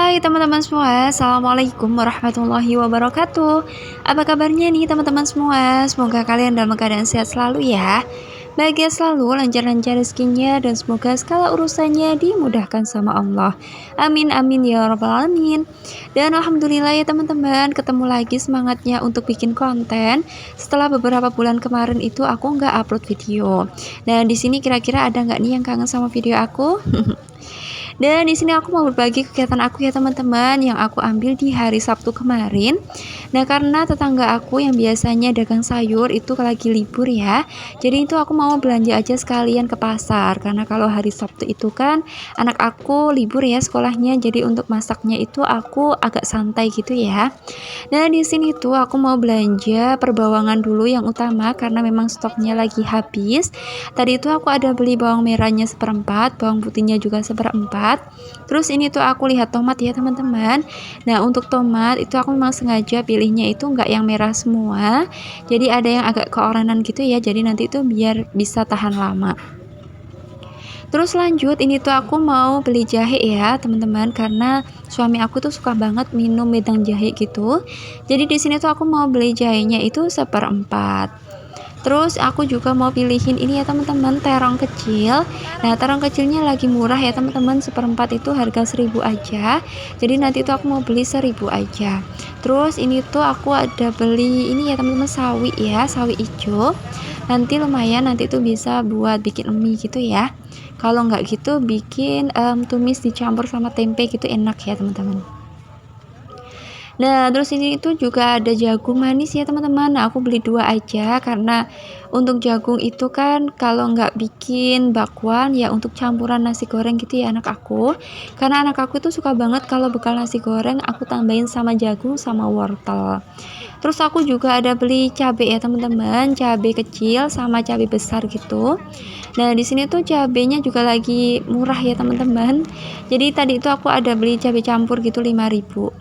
Hai teman-teman semua, Assalamualaikum warahmatullahi wabarakatuh. Apa kabarnya nih teman-teman semua? Semoga kalian dalam keadaan sehat selalu ya. Bahagia selalu, lancar-lancar rezekinya, dan semoga segala urusannya dimudahkan sama Allah. Amin amin ya rabbal alamin. Dan alhamdulillah ya teman-teman, ketemu lagi semangatnya untuk bikin konten. Setelah beberapa bulan kemarin itu aku nggak upload video. Nah di sini kira-kira ada nggak nih yang kangen sama video aku? Dan di sini aku mau berbagi kegiatan aku ya teman-teman yang aku ambil di hari Sabtu kemarin. Nah, karena tetangga aku yang biasanya dagang sayur itu lagi libur ya. Jadi itu aku mau belanja aja sekalian ke pasar karena kalau hari Sabtu itu kan anak aku libur ya sekolahnya. Jadi untuk masaknya itu aku agak santai gitu ya. Nah, di sini tuh aku mau belanja perbawangan dulu yang utama karena memang stoknya lagi habis. Tadi itu aku ada beli bawang merahnya seperempat, bawang putihnya juga seperempat. Terus ini tuh aku lihat tomat ya teman-teman. Nah, untuk tomat itu aku memang sengaja pilihnya itu enggak yang merah semua. Jadi ada yang agak keorenan gitu ya. Jadi nanti itu biar bisa tahan lama. Terus lanjut ini tuh aku mau beli jahe ya teman-teman karena suami aku tuh suka banget minum wedang jahe gitu. Jadi di sini tuh aku mau beli jahenya itu seperempat. Terus aku juga mau pilihin ini ya teman-teman, terong kecil. Nah, terong kecilnya lagi murah ya teman-teman, seperempat itu harga 1000 aja. Jadi nanti tuh aku mau beli 1000 aja. Terus ini tuh aku ada beli ini ya teman-teman, sawi ya, sawi hijau. Nanti lumayan, nanti tuh bisa buat bikin mie gitu ya. Kalau nggak gitu bikin tumis dicampur sama tempe gitu enak ya teman-teman. Nah, terus ini itu juga ada jagung manis ya teman-teman. Nah, aku beli 2 aja karena untuk jagung itu kan kalau nggak bikin bakwan ya untuk campuran nasi goreng gitu ya anak aku. Karena anak aku tuh suka banget kalau bekal nasi goreng aku tambahin sama jagung sama wortel. Terus aku juga ada beli cabai ya teman-teman, cabai kecil sama cabai besar gitu. Nah, di sini tuh cabenya juga lagi murah ya teman-teman. Jadi tadi itu aku ada beli cabai campur gitu 5.000.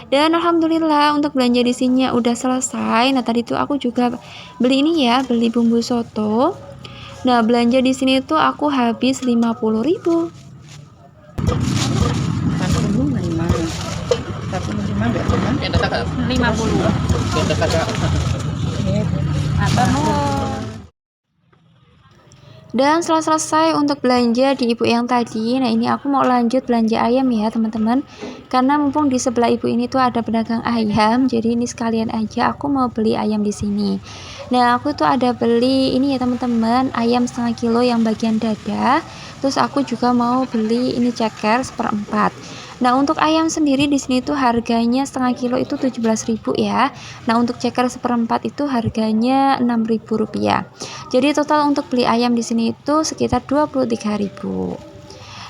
Dan alhamdulillah untuk belanja di sini udah selesai. Nah, tadi tuh aku juga beli ini ya, beli bumbu soto. Nah, belanja di sini tuh aku habis 50.000. Dan setelah selesai untuk belanja di ibu yang tadi, nah ini aku mau lanjut belanja ayam ya teman-teman. Karena mumpung di sebelah ibu ini tuh ada pedagang ayam, jadi ini sekalian aja aku mau beli ayam di sini. Nah, aku tuh ada beli ini ya teman-teman, ayam setengah kilo yang bagian dada. Terus aku juga mau beli ini ceker seperempat. Nah, untuk ayam sendiri di sini tuh harganya setengah kilo itu 17.000 ya. Nah, untuk ceker seperempat itu harganya Rp6.000. Jadi total untuk beli ayam di sini itu sekitar 23.000.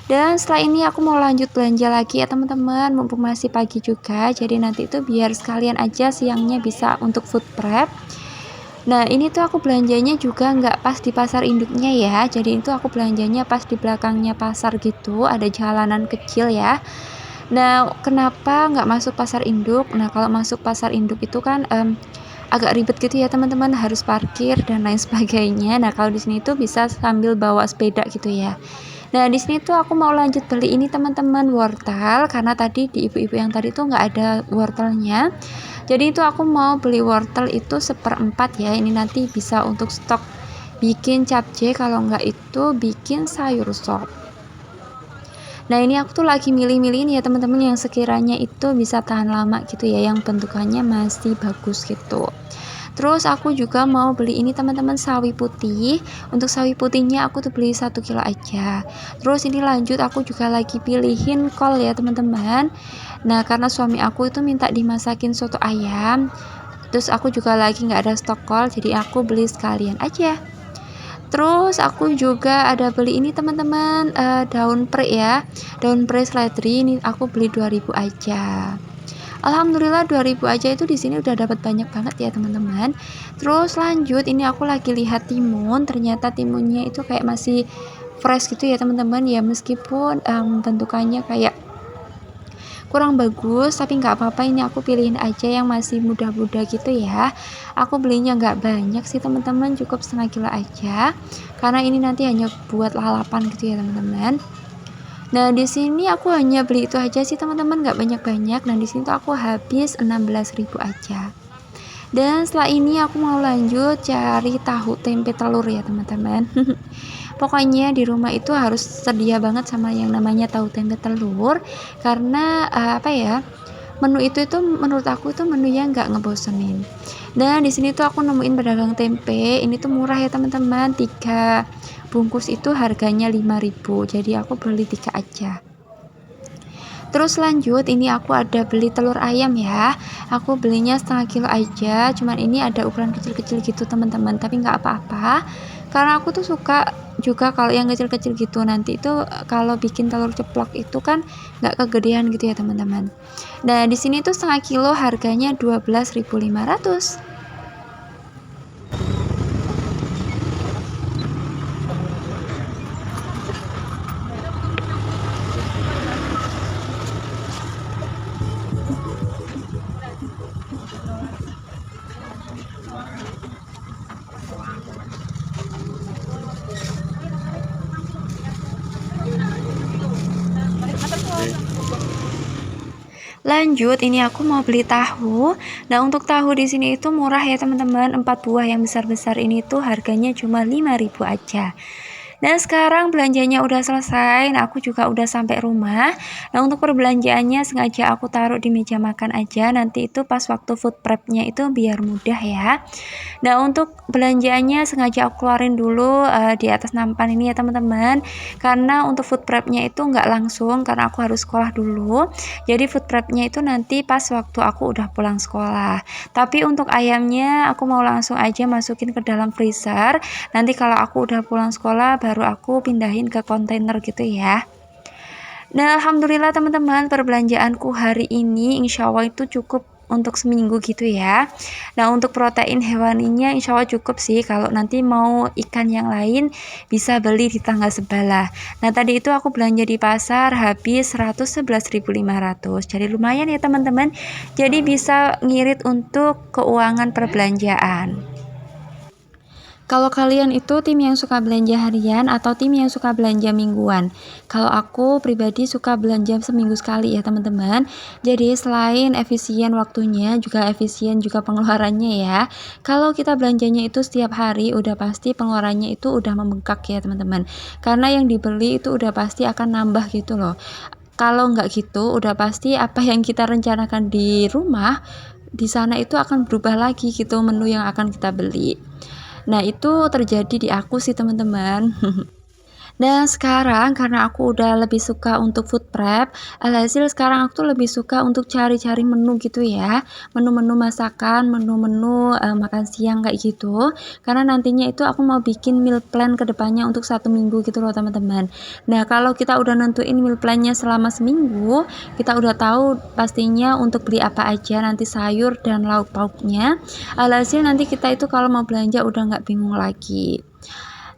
Dan setelah ini aku mau lanjut belanja lagi ya teman-teman, mumpung masih pagi juga. Jadi nanti itu biar sekalian aja siangnya bisa untuk food prep. Nah, ini tuh aku belanjanya juga nggak pas di pasar induknya ya. Jadi itu aku belanjanya pas di belakangnya pasar gitu, ada jalanan kecil ya. Nah, kenapa nggak masuk pasar induk? Nah, kalau masuk pasar induk itu kan agak ribet gitu ya teman-teman, harus parkir dan lain sebagainya. Nah, kalau di sini tuh bisa sambil bawa sepeda gitu ya. Nah, di sini tuh aku mau lanjut beli ini teman-teman, wortel karena tadi di ibu-ibu yang tadi tuh nggak ada wortelnya. Jadi itu aku mau beli wortel itu seperempat ya. Ini nanti bisa untuk stok bikin capcay, kalau nggak itu bikin sayur sop. Nah, ini aku tuh lagi milih-milih ya teman-teman yang sekiranya itu bisa tahan lama gitu ya, yang bentukannya masih bagus gitu. Terus aku juga mau beli ini teman-teman, sawi putih. Untuk sawi putihnya aku tuh beli 1 kilo aja. Terus ini lanjut aku juga lagi pilihin kol ya teman-teman. Nah, karena suami aku itu minta dimasakin soto ayam. Terus aku juga lagi nggak ada stok kol, jadi aku beli sekalian aja. Terus aku juga ada beli ini teman-teman, daun pre ya, daun pre seledri, ini aku beli 2.000 aja. Alhamdulillah 2.000 aja itu di sini udah dapat banyak banget ya teman-teman. Terus lanjut ini aku lagi lihat timun, ternyata timunnya itu kayak masih fresh gitu ya teman-teman ya, meskipun bentukannya kayak kurang bagus, tapi nggak apa-apa, ini aku pilihin aja yang masih muda-muda gitu ya. Aku belinya nggak banyak sih teman-teman, cukup setengah kilo aja karena ini nanti hanya buat lalapan gitu ya teman-teman. Nah, di sini aku hanya beli itu aja sih teman-teman, nggak banyak-banyak. Nah, di sini tuh aku habis 16.000 aja. Dan setelah ini aku mau lanjut cari tahu tempe telur ya teman-teman. Pokoknya di rumah itu harus sedia banget sama yang namanya tahu tempe telur, karena apa ya, menu itu menurut aku itu menu yang nggak ngebosenin. Dan di sini tuh aku nemuin pedagang tempe, ini tuh murah ya teman-teman, 3 bungkus itu harganya 5.000, jadi aku beli 3 aja. Terus lanjut, ini aku ada beli telur ayam ya. Aku belinya setengah kilo aja, cuman ini ada ukuran kecil-kecil gitu teman-teman, tapi nggak apa-apa. Karena aku tuh suka juga kalau yang kecil-kecil gitu, nanti itu kalau bikin telur ceplok itu kan nggak kegedean gitu ya teman-teman. Nah, di sini tuh setengah kilo harganya 12.500. Lanjut, ini aku mau beli tahu. Nah, untuk tahu di sini itu murah ya teman-teman. 4 buah yang besar-besar ini tuh harganya cuma 5.000 aja. Nah, sekarang belanjanya udah selesai. Nah, aku juga udah sampai rumah. Nah, untuk perbelanjaannya sengaja aku taruh di meja makan aja. Nanti itu pas waktu food prepnya itu biar mudah ya. Nah, untuk belanjaannya sengaja aku keluarin dulu di atas nampan ini ya teman-teman, karena untuk food prepnya itu nggak langsung, karena aku harus sekolah dulu. Jadi food prepnya itu nanti pas waktu aku udah pulang sekolah. Tapi untuk ayamnya aku mau langsung aja masukin ke dalam freezer. Nanti kalau aku udah pulang sekolah baru aku pindahin ke kontainer gitu ya. Nah, alhamdulillah teman-teman, perbelanjaanku hari ini insya Allah itu cukup untuk seminggu gitu ya. Nah, untuk protein hewaninya insya Allah cukup sih. Kalau nanti mau ikan yang lain bisa beli di tangga sebelah. Nah, tadi itu aku belanja di pasar habis 111.500. Jadi lumayan ya teman-teman. Jadi bisa ngirit untuk keuangan perbelanjaan. Kalau kalian itu tim yang suka belanja harian atau tim yang suka belanja mingguan? Kalau aku pribadi suka belanja seminggu sekali ya teman-teman. Jadi selain efisien waktunya, juga efisien juga pengeluarannya ya. Kalau kita belanjanya itu setiap hari, udah pasti pengeluarannya itu udah membengkak ya teman-teman. Karena yang dibeli itu udah pasti akan nambah gitu loh. Kalau nggak gitu, udah pasti apa yang kita rencanakan di rumah, di sana itu akan berubah lagi gitu menu yang akan kita beli. Nah, itu terjadi di aku sih teman-teman. Dan sekarang karena aku udah lebih suka untuk food prep, alhasil sekarang aku tuh lebih suka untuk cari-cari menu gitu ya. Menu-menu masakan, menu-menu makan siang kayak gitu. Karena nantinya itu aku mau bikin meal plan ke depannya untuk 1 minggu gitu loh teman-teman. Nah, kalau kita udah nentuin meal plannya selama seminggu, kita udah tahu pastinya untuk beli apa aja, nanti sayur dan lauk pauknya. Alhasil nanti kita itu kalau mau belanja udah nggak bingung lagi.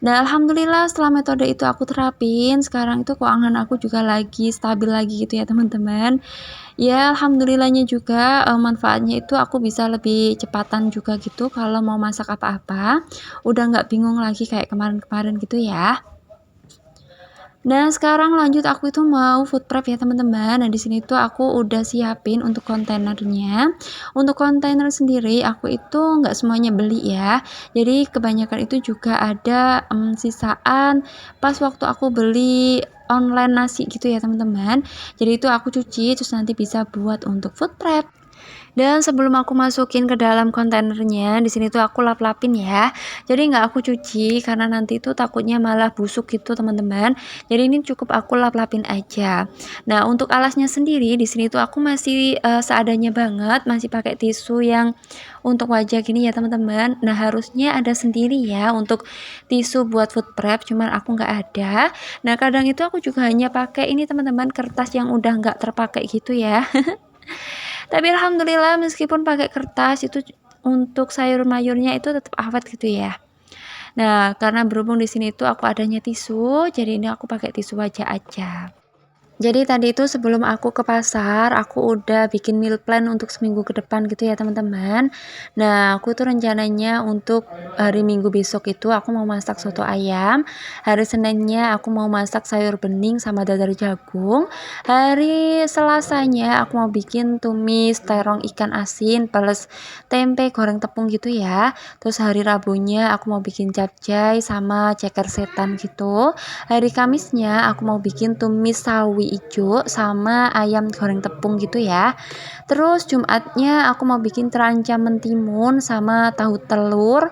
Nah, alhamdulillah setelah metode itu aku terapin, sekarang itu keuangan aku juga lagi stabil lagi gitu ya teman-teman. Ya, alhamdulillahnya juga manfaatnya itu aku bisa lebih cepatan juga gitu kalau mau masak apa-apa. Udah nggak bingung lagi kayak kemarin-kemarin gitu ya. Nah, sekarang lanjut aku itu mau food prep ya teman-teman. Nah, di sini tuh aku udah siapin untuk kontainernya. Untuk kontainer sendiri aku itu nggak semuanya beli ya. Jadi kebanyakan itu juga ada sisaan pas waktu aku beli online nasi gitu ya teman-teman. Jadi itu aku cuci terus nanti bisa buat untuk food prep. Dan sebelum aku masukin ke dalam kontainernya, di sini tuh aku lap-lapin ya. Jadi nggak aku cuci karena nanti itu takutnya malah busuk gitu teman-teman. Jadi ini cukup aku lap-lapin aja. Nah, untuk alasnya sendiri di sini tuh aku masih seadanya banget, masih pakai tisu yang untuk wajah gini ya teman-teman. Nah, harusnya ada sendiri ya untuk tisu buat food prep, cuman aku nggak ada. Nah, kadang itu aku juga hanya pakai ini teman-teman, kertas yang udah nggak terpakai gitu ya. Tapi alhamdulillah meskipun pakai kertas itu untuk sayur mayurnya itu tetap awet gitu ya. Nah, karena berhubung di sini tuh aku adanya tisu, jadi ini aku pakai tisu wajah aja. Jadi tadi itu sebelum aku ke pasar, aku udah bikin meal plan untuk seminggu ke depan gitu ya teman-teman. Nah, aku tuh rencananya untuk hari Minggu besok itu aku mau masak soto ayam. Hari Seninnya aku mau masak sayur bening sama dadar jagung. Hari Selasanya aku mau bikin tumis terong ikan asin plus tempe goreng tepung gitu ya. Terus hari Rabunya aku mau bikin capcay sama ceker setan gitu. Hari Kamisnya aku mau bikin tumis sawi ijo sama ayam goreng tepung gitu ya. Terus Jumatnya aku mau bikin terancam mentimun sama tahu telur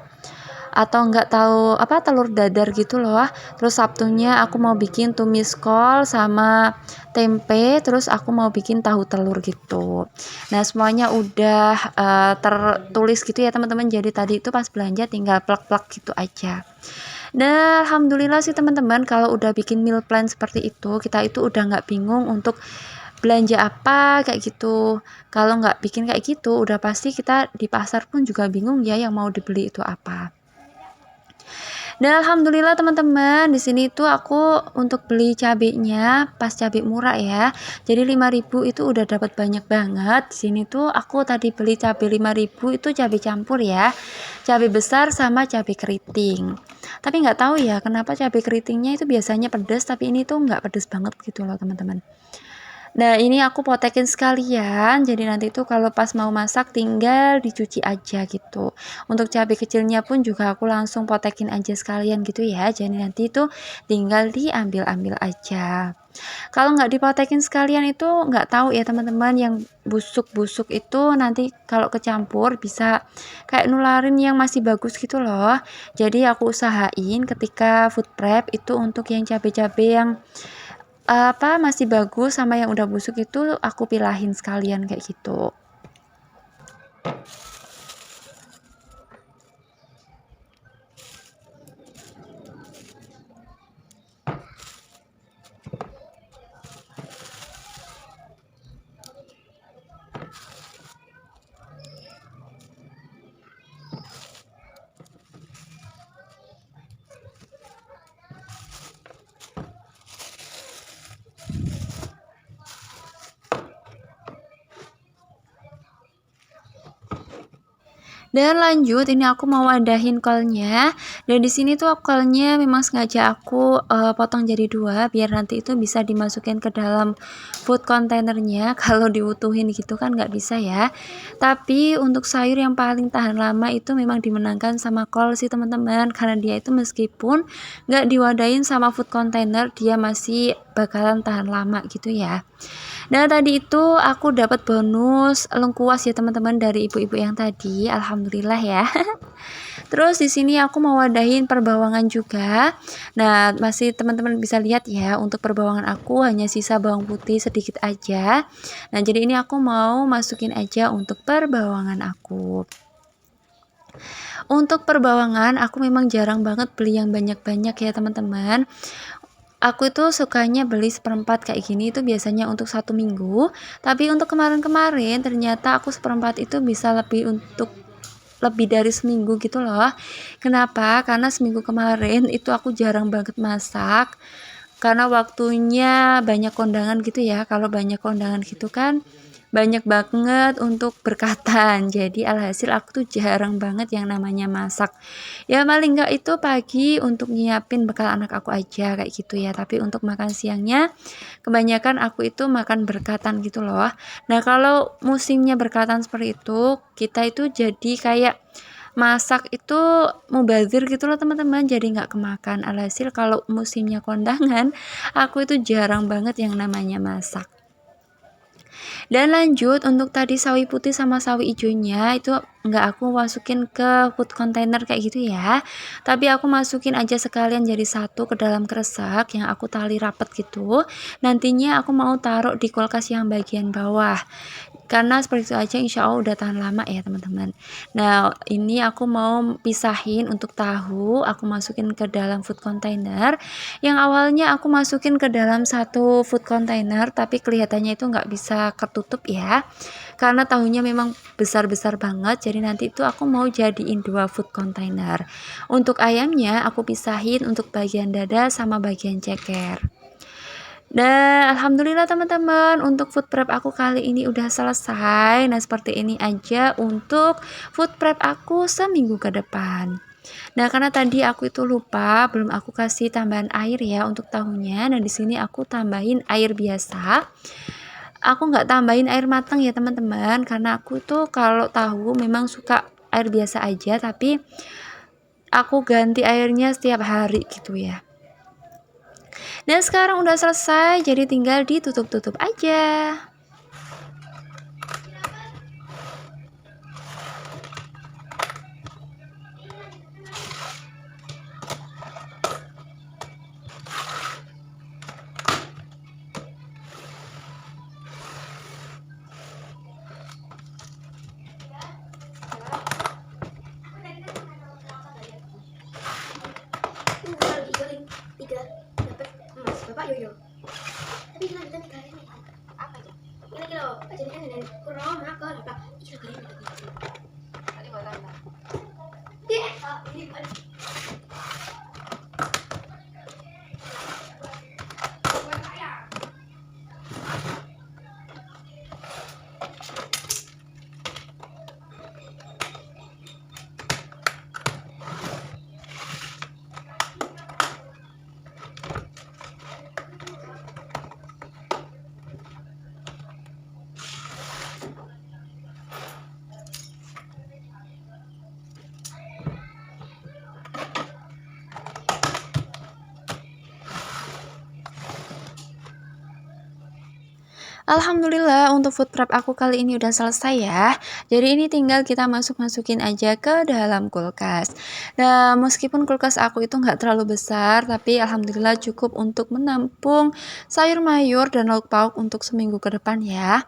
atau enggak tahu apa telur dadar gitu loh. Terus Sabtunya aku mau bikin tumis kol sama tempe, terus aku mau bikin tahu telur gitu. Nah, semuanya udah tertulis gitu ya teman-teman. Jadi tadi itu pas belanja tinggal plak-plak gitu aja. Dan alhamdulillah sih teman-teman kalau udah bikin meal plan seperti itu, kita itu udah nggak bingung untuk belanja apa kayak gitu. Kalau nggak bikin kayak gitu, udah pasti kita di pasar pun juga bingung ya yang mau dibeli itu apa. Dan alhamdulillah teman-teman, di sini tuh aku untuk beli cabenya pas cabai murah ya. Jadi 5.000 itu udah dapat banyak banget. Di sini tuh aku tadi beli cabai 5.000 itu cabai campur ya. Cabai besar sama cabai keriting. Tapi nggak tahu ya kenapa cabai keritingnya itu biasanya pedas tapi ini tuh nggak pedas banget gitu loh teman-teman. Nah, ini aku potekin sekalian, jadi nanti tuh kalau pas mau masak tinggal dicuci aja gitu. Untuk cabai kecilnya pun juga aku langsung potekin aja sekalian gitu ya, jadi nanti itu tinggal diambil-ambil aja. Kalau nggak dipotekin sekalian itu nggak tahu ya teman-teman, yang busuk-busuk itu nanti kalau kecampur bisa kayak nularin yang masih bagus gitu loh. Jadi aku usahain ketika food prep itu untuk yang cabai-cabai yang masih bagus sama yang udah busuk itu aku pilahin sekalian kayak gitu. Dan lanjut ini aku mau wadahin kolnya. Dan di sini tuh kolnya memang sengaja aku potong jadi 2 biar nanti itu bisa dimasukin ke dalam food containernya. Kalau diutuhin gitu kan nggak bisa ya. Tapi untuk sayur yang paling tahan lama itu memang dimenangkan sama kol sih teman-teman, karena dia itu meskipun nggak diwadahin sama food container dia masih bakalan tahan lama gitu ya. Nah, tadi itu aku dapat bonus lengkuas ya teman-teman dari ibu-ibu yang tadi. Alhamdulillah ya. Terus di sini aku mau wadahin perbawangan juga. Nah, masih teman-teman bisa lihat ya, untuk perbawangan aku hanya sisa bawang putih sedikit aja. Nah, jadi ini aku mau masukin aja untuk perbawangan aku. Untuk perbawangan aku memang jarang banget beli yang banyak-banyak ya teman-teman. Aku itu sukanya beli seperempat kayak gini itu biasanya untuk 1 minggu. Tapi untuk kemarin-kemarin ternyata aku seperempat itu bisa lebih dari seminggu gitu loh. Kenapa? Karena seminggu kemarin itu aku jarang banget masak. Karena waktunya banyak kondangan gitu ya. Kalau banyak kondangan gitu kan banyak banget untuk berkatan. Jadi alhasil aku tuh jarang banget yang namanya masak. Ya paling enggak itu pagi untuk nyiapin bekal anak aku aja kayak gitu ya. Tapi untuk makan siangnya kebanyakan aku itu makan berkatan gitu loh. Nah, kalau musimnya berkatan seperti itu, kita itu jadi kayak masak itu mubazir gitu loh teman-teman, jadi nggak kemakan. Alhasil kalau musimnya kondangan, aku itu jarang banget yang namanya masak. Dan lanjut untuk tadi sawi putih sama sawi hijaunya itu nggak aku masukin ke food container kayak gitu ya, tapi aku masukin aja sekalian jadi satu ke dalam kresek yang aku tali rapet gitu. Nantinya aku mau taruh di kulkas yang bagian bawah, karena seperti itu aja insya Allah udah tahan lama ya teman-teman. Nah, ini aku mau pisahin untuk tahu, aku masukin ke dalam food container. Yang awalnya aku masukin ke dalam satu food container tapi kelihatannya itu nggak bisa ketutup ya, karena tahunya memang besar-besar banget. Jadi nanti itu aku mau jadiin 2 food container. Untuk ayamnya aku pisahin untuk bagian dada sama bagian ceker. Dan alhamdulillah teman-teman, untuk food prep aku kali ini udah selesai. Nah, seperti ini aja untuk food prep aku seminggu ke depan. Nah, karena tadi aku itu lupa, belum aku kasih tambahan air ya untuk tahunya. Nah, di sini aku tambahin air biasa. Aku nggak tambahin air matang ya teman-teman, karena aku tuh kalau tahu memang suka air biasa aja, tapi aku ganti airnya setiap hari gitu ya. Dan sekarang udah selesai, jadi tinggal ditutup-tutup aja. Bapak Yoyo. Tapi kita kali ini apa itu? Ini loh, jadi kan ada kurang apa apa? Ini kali ini. Tadi buat apa? Ini Alhamdulillah untuk food prep aku kali ini udah selesai ya. Jadi ini tinggal kita masukin aja ke dalam kulkas. Nah, meskipun kulkas aku itu nggak terlalu besar, tapi alhamdulillah cukup untuk menampung sayur mayur dan lauk pauk untuk seminggu ke depan ya.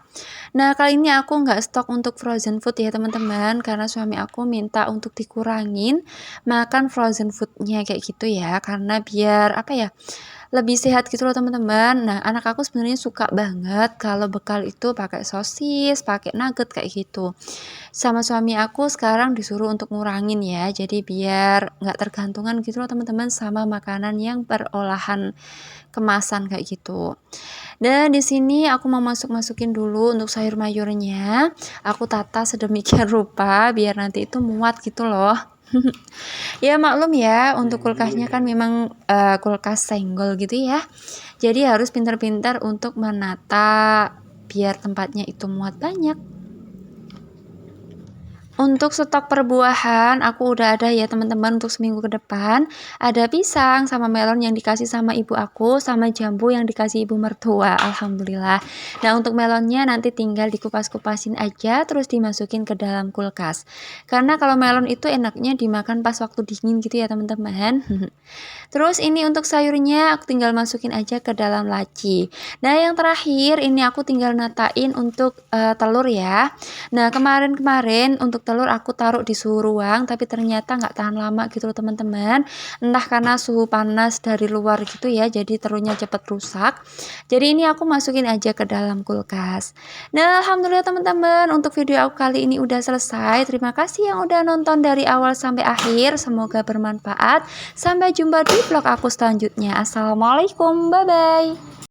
Nah, kali ini aku nggak stok untuk frozen food ya teman-teman, karena suami aku minta untuk dikurangin makan frozen foodnya kayak gitu ya, karena biar apa ya, lebih sehat gitu loh teman-teman. Nah, anak aku sebenarnya suka banget kalau bekal itu pakai sosis, pakai nugget kayak gitu. Sama suami aku sekarang disuruh untuk ngurangin ya, jadi biar nggak tergantungan gitu loh teman-teman sama makanan yang berolahan kemasan kayak gitu. Dan di sini aku mau masukin dulu untuk sayur mayurnya. Aku tata sedemikian rupa biar nanti itu muat gitu loh. Ya maklum ya, untuk kulkasnya kan memang kulkas senggol gitu ya. Jadi harus pintar-pintar untuk menata biar tempatnya itu muat banyak. Untuk stok perbuahan aku udah ada ya teman-teman untuk seminggu ke depan. Ada pisang sama melon yang dikasih sama ibu aku, sama jambu yang dikasih ibu mertua. Alhamdulillah. Nah, untuk melonnya nanti tinggal dikupas-kupasin aja terus dimasukin ke dalam kulkas. Karena kalau melon itu enaknya dimakan pas waktu dingin gitu ya teman-teman. Terus ini untuk sayurnya aku tinggal masukin aja ke dalam laci. Nah, yang terakhir ini aku tinggal natain untuk telur ya. Nah, kemarin untuk telur aku taruh di suhu ruang, tapi ternyata nggak tahan lama gitu loh teman-teman. Entah karena suhu panas dari luar gitu ya, jadi telurnya cepet rusak. Jadi ini aku masukin aja ke dalam kulkas. Nah, alhamdulillah teman-teman, untuk video aku kali ini udah selesai. Terima kasih yang udah nonton dari awal sampai akhir. Semoga bermanfaat. Sampai jumpa di vlog aku selanjutnya. Assalamualaikum, bye-bye.